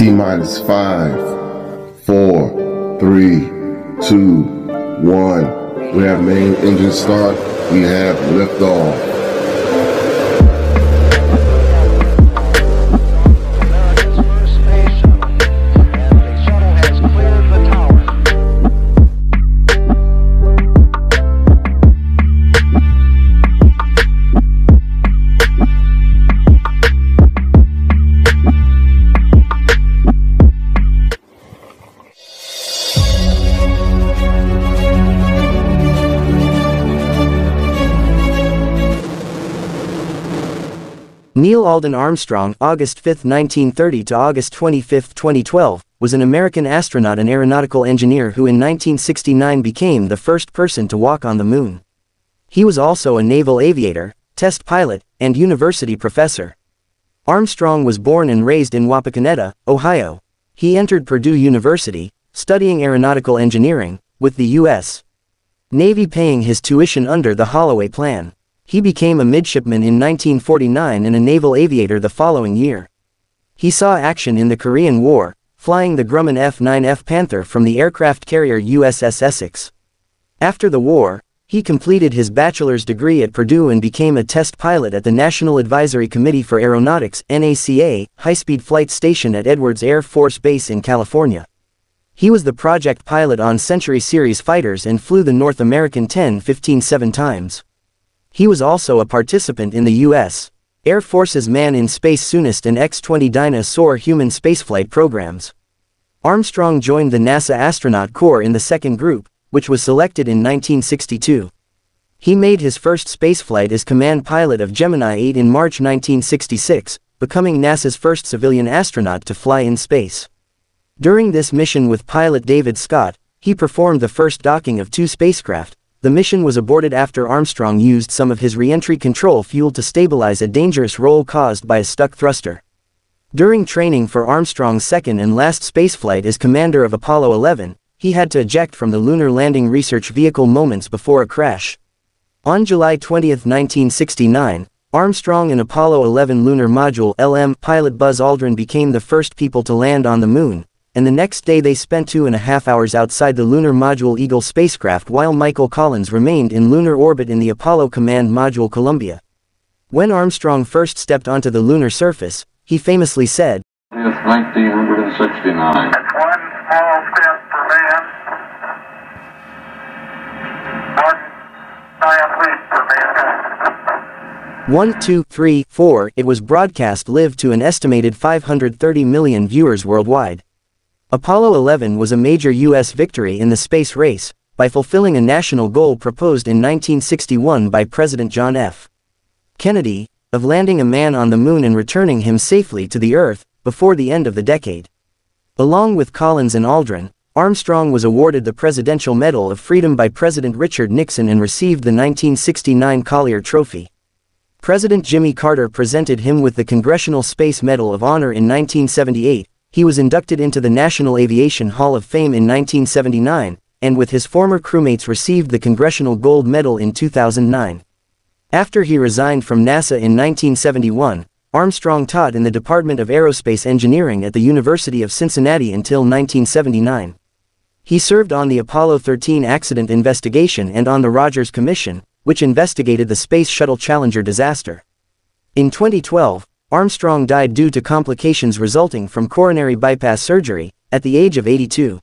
T-minus 5, 4, 3, 2, 1. We have main engine start. We have liftoff. Neil Alden Armstrong, August 5, 1930 to August 25, 2012, was an American astronaut and aeronautical engineer who in 1969 became the first person to walk on the moon. He was also a naval aviator, test pilot, and university professor. Armstrong was born and raised in Wapakoneta, Ohio. He entered Purdue University, studying aeronautical engineering, with the U.S. Navy paying his tuition under the Holloway Plan. He became a midshipman in 1949 and a naval aviator the following year. He saw action in the Korean War, flying the Grumman F-9F Panther from the aircraft carrier USS Essex. After the war, he completed his bachelor's degree at Purdue and became a test pilot at the National Advisory Committee for Aeronautics (NACA) high-speed flight station at Edwards Air Force Base in California. He was the project pilot on Century Series fighters and flew the North American 10-15 7 times. He was also a participant in the U.S. Air Force's Man in Space Soonest and X-20 Dyna-Soar human spaceflight programs. Armstrong joined the NASA Astronaut Corps in the second group, which was selected in 1962. He made his first spaceflight as command pilot of Gemini 8 in March 1966, becoming NASA's first civilian astronaut to fly in space. During this mission with pilot David Scott, he performed the first docking of two spacecraft. The mission was aborted after Armstrong used some of his re-entry control fuel to stabilize a dangerous roll caused by a stuck thruster. During training for Armstrong's second and last spaceflight as commander of Apollo 11, he had to eject from the Lunar Landing Research Vehicle moments before a crash. On July 20, 1969, Armstrong and Apollo 11 Lunar Module (LM) pilot Buzz Aldrin became the first people to land on the moon, and the next day they spent 2.5 hours outside the Lunar Module Eagle spacecraft while Michael Collins remained in lunar orbit in the Apollo Command Module Columbia. When Armstrong first stepped onto the lunar surface, he famously said, "It's 1969. It's one small step for man, one giant leap for mankind." 1, 2, 3, 4, it was broadcast live to an estimated 530 million viewers worldwide. Apollo 11 was a major U.S. victory in the space race, by fulfilling a national goal proposed in 1961 by President John F. Kennedy, of landing a man on the moon and returning him safely to the Earth, before the end of the decade. Along with Collins and Aldrin, Armstrong was awarded the Presidential Medal of Freedom by President Richard Nixon and received the 1969 Collier Trophy. President Jimmy Carter presented him with the Congressional Space Medal of Honor in 1978. He was inducted into the National Aviation Hall of Fame in 1979, and with his former crewmates received the Congressional Gold Medal in 2009. After he resigned from NASA in 1971, Armstrong taught in the Department of Aerospace Engineering at the University of Cincinnati until 1979. He served on the Apollo 13 accident investigation and on the Rogers Commission, which investigated the Space Shuttle Challenger disaster. In 2012, Armstrong died due to complications resulting from coronary bypass surgery, at the age of 82.